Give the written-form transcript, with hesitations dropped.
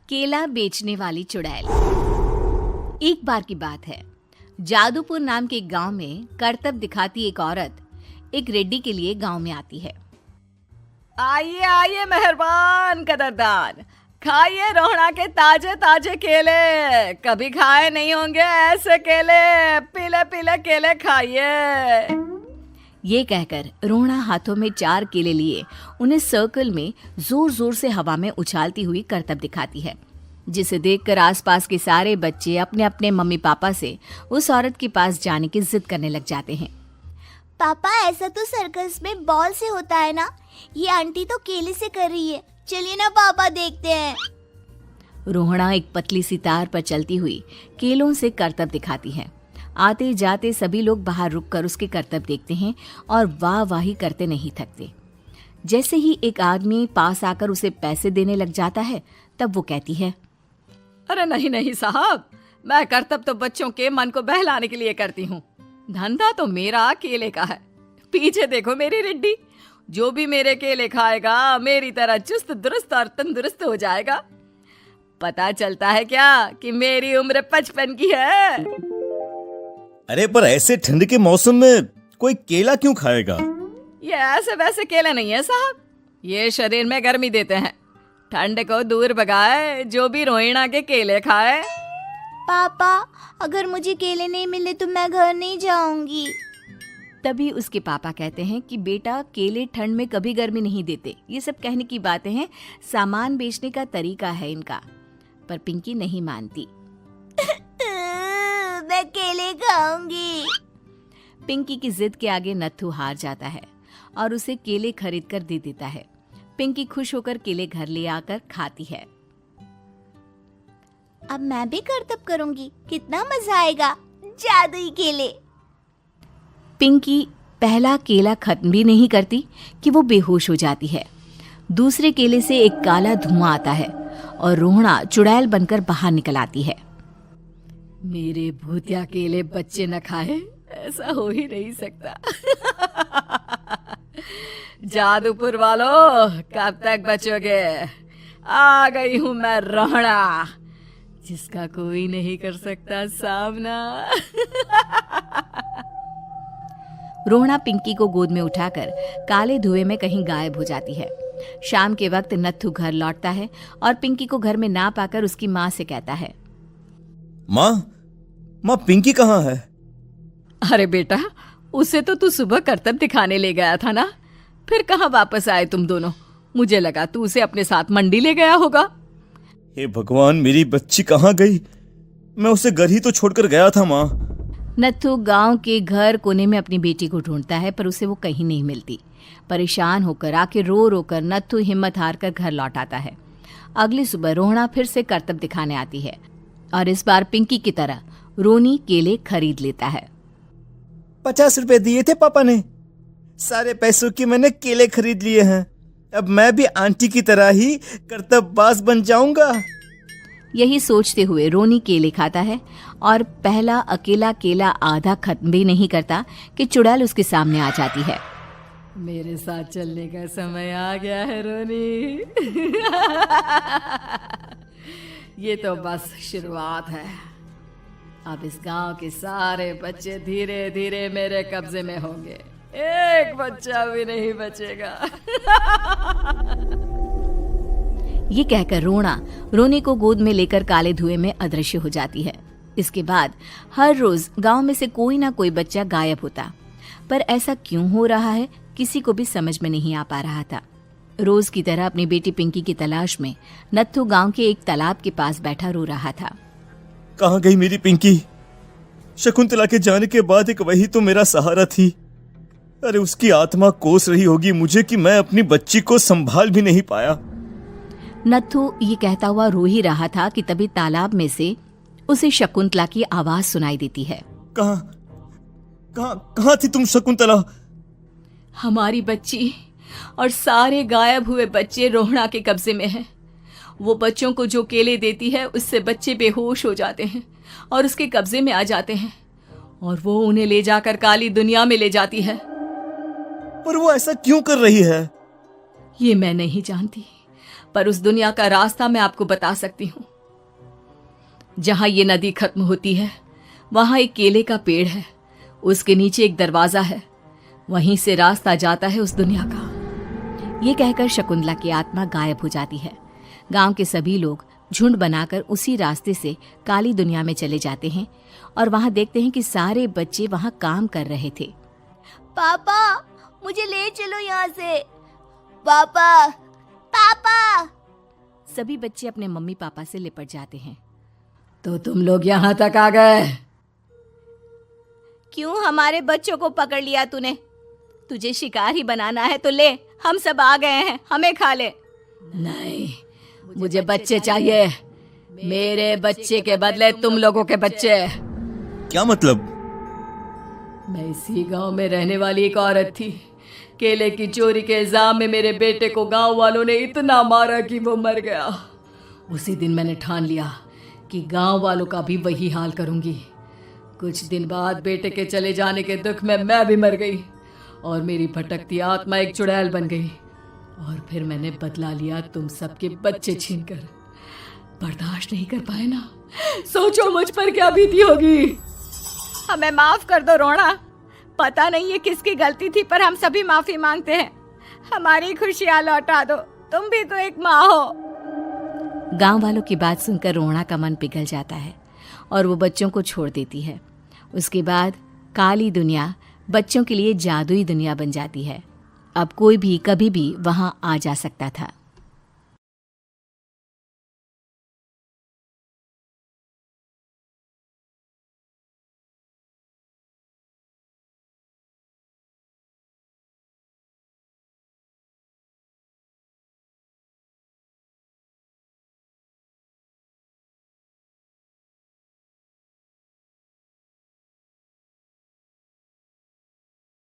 केला बेचने वाली चुड़ैल। एक बार की बात है, जादूपुर नाम के एक गांव में करतब दिखाती एक औरत एक रेड्डी के लिए गांव में आती है। आइए आइए मेहरबान कदरदान, खाइए रोहड़ा के ताजे ताजे केले। कभी खाए नहीं होंगे ऐसे केले, पीले पीले केले खाइए। ये कहकर रोहड़ा हाथों में 4 केले लिए उन्हें सर्कल में जोर जोर से हवा में उछालती हुई करतब दिखाती है, जिसे देखकर आसपास के सारे बच्चे अपने अपने मम्मी पापा से उस औरत के पास जाने की जिद करने लग जाते हैं। पापा, ऐसा तो सर्कस में बॉल से होता है ना, ये आंटी तो केले से कर रही है। चलिए ना पापा, देखते हैं। रोहड़ा एक पतली सी तार पर चलती हुई केलों से करतब दिखाती है। आते जाते सभी लोग बाहर रुककर उसके करतब देखते हैं और वाह वाही करते नहीं थकते। जैसे ही एक आदमी पास आकर उसे पैसे देने लग जाता है, तब वो कहती है, अरे नहीं नहीं साहब, मैं करतब तो बच्चों के मन को बहलाने के लिए करती हूँ। धंधा तो मेरा केले का है। पीछे देखो मेरी रिड्डी, जो भी मेरे केले खाएगा मेरी तरह चुस्त दुरुस्त और तंदुरुस्त हो जाएगा। पता चलता है क्या कि मेरी उम्र 55 की है। अरे पर ऐसे ठंड के मौसम में कोई केला क्यों खाएगा? ये ऐसे वैसे केले नहीं है साहब, ये शरीर में गर्मी देते हैं। ठंड को दूर भगाए जो भी रोहिणा के केले खाए। पापा, अगर मुझे केले नहीं मिले तो मैं घर नहीं जाऊंगी। तभी उसके पापा कहते हैं कि बेटा, केले ठंड में कभी गर्मी नहीं देते। ये सब कहने की बातें हैं, सामान बेचने का तरीका है इनका। पर पिंकी नहीं मानती। मैं केले खाऊंगी। पिंकी की जिद के आगे नत्थू हार जाता है और उसे केले खरीद कर दे देता है। पिंकी खुश होकर केले घर ले आकर खाती है। अब मैं भी करतब करूंगी, कितना मजा आएगा। जादुई केले। पिंकी पहला केला खत्म भी नहीं करती कि वो बेहोश हो जाती है। दूसरे केले से एक काला धुआं आता है और रोहड़ा चुड़ैल बनकर बाहर निकल आती है। मेरे भूतिया केले बच्चे न खाए, ऐसा हो ही नहीं सकता। जादूपुर वालों, कब तक बचोगे? आ गई हूं मैं रोहड़ा, जिसका कोई नहीं कर सकता सामना। रोहड़ा पिंकी को गोद में उठाकर काले धुएं में कहीं गायब हो जाती है। शाम के वक्त नत्थू घर लौटता है और पिंकी को घर में ना पाकर उसकी माँ से कहता है, माँ पिंकी कहाँ है? अरे बेटा, उसे तो तू सुबह करतब दिखाने ले गया था ना, फिर कहाँ वापस आए तुम दोनों? मुझे लगा तू उसे अपने साथ मंडी ले गया होगा। हे भगवान, मेरी बच्ची कहाँ गई? मैं उसे घर ही तो छोड़कर गया था माँ। नत्थू गांव के घर कोने में अपनी बेटी को ढूंढता है, पर उसे वो कहीं नहीं मिलती। परेशान होकर आखिर रो रो कर नत्थू हिम्मत हार कर घर लौट आता है। अगली सुबह रोहड़ा फिर से करतब दिखाने आती है और इस बार पिंकी की तरह रोनी केले खरीद लेता है। 50 रुपए दिए थे पापा ने, सारे पैसों की मैंने केले खरीद लिए हैं। अब मैं भी आंटी की तरह ही करतबबाज बन जाऊंगा। यही सोचते हुए रोनी केले खाता है और पहला अकेला केला आधा खत्म भी नहीं करता कि चुड़ैल उसके सामने आ जाती है। मेरे साथ चलने का समय आ गया है रोनी। ये तो बस शुरुआत है। अब इस गांव के सारे बच्चे धीरे धीरे मेरे कब्जे में होंगे, एक बच्चा भी नहीं बचेगा। ये कहकर रोनी को गोद में लेकर काले धुएं में अदृश्य हो जाती है। इसके बाद हर रोज गांव में से कोई ना कोई बच्चा गायब होता, पर ऐसा क्यों हो रहा है किसी को भी समझ में नहीं आ पा रहा था। रोज की तरह अपनी बेटी पिंकी की तलाश में नत्थू गांव के एक तालाब के पास बैठा रो रहा था। कहाँ गई मेरी पिंकी? शकुंतला के जाने के बाद एक वही तो मेरा सहारा थी। अरे उसकी आत्मा कोस रही होगी मुझे कि मैं अपनी बच्ची को संभाल भी नहीं पाया। नत्थू ये कहता हुआ रो ही रहा था कि तभी तालाब में से उसे शकुंतला की आवाज सुनाई देती है। कहाँ थी तुम शकुंतला? हमारी बच्ची और सारे गायब हुए बच्चे रोहड़ा के कब्जे में हैं। वो बच्चों को जो केले देती है उससे बच्चे बेहोश हो जाते हैं और उसके कब्जे में आ जाते हैं और वो उन्हें ले जाकर काली दुनिया में ले जाती है। पर वो ऐसा क्यों कर रही है? ये मैं नहीं जानती, पर उस दुनिया का रास्ता मैं आपको बता सकती हूँ। जहां ये नदी खत्म होती है वहां एक केले का पेड़ है, उसके नीचे एक दरवाजा है, वहीं से रास्ता जाता है उस दुनिया का। ये कहकर शकुंतला की आत्मा गायब हो जाती है। गांव के सभी लोग झुंड बनाकर उसी रास्ते से काली दुनिया में चले जाते हैं और वहां देखते हैं कि सारे बच्चे वहां काम कर रहे थे। पापा मुझे ले चलो यहाँ से। पापा पापा। सभी बच्चे अपने मम्मी पापा से लिपट जाते हैं। तो तुम लोग यहाँ तक आ गए? क्यों हमारे बच्चों को पकड़ लिया तूने? तुझे शिकार ही बनाना है तो ले, हम सब आ गए हैं, हमें खा ले। नहीं, मुझे बच्चे चाहिए। मेरे बच्चे के बदले तुम लोगों के बच्चे। क्या मतलब? मैं इसी गांव में रहने वाली एक औरत थी। केले की चोरी के इल्जाम में मेरे बेटे को गांव वालों ने इतना मारा कि वो मर गया। उसी दिन मैंने ठान लिया कि गांव वालों का भी वही हाल करूंगी। कुछ दिन बाद बेटे के चले जाने के दुख में मैं भी मर गई और मेरी भटकती आत्मा एक चुड़ैल बन गई। और फिर मैंने बदला लिया तुम सबके बच्चे छीनकर। बर्दाश्त नहीं कर पाए ना? सोचो मुझ पर क्या बीती होगी। हमें माफ कर दो रोना। पता नहीं ये किसकी गलती थी, पर हम सभी माफी मांगते हैं। हमारी खुशियां लौटा दो, तुम भी तो एक माँ हो। गांव वालों की बात सुनकर रोना का मन पिघल जाता है और वो बच्चों को छोड़ देती है। उसके बाद काली दुनिया बच्चों के लिए जादुई दुनिया बन जाती है। अब कोई भी कभी भी वहां आ जा सकता था।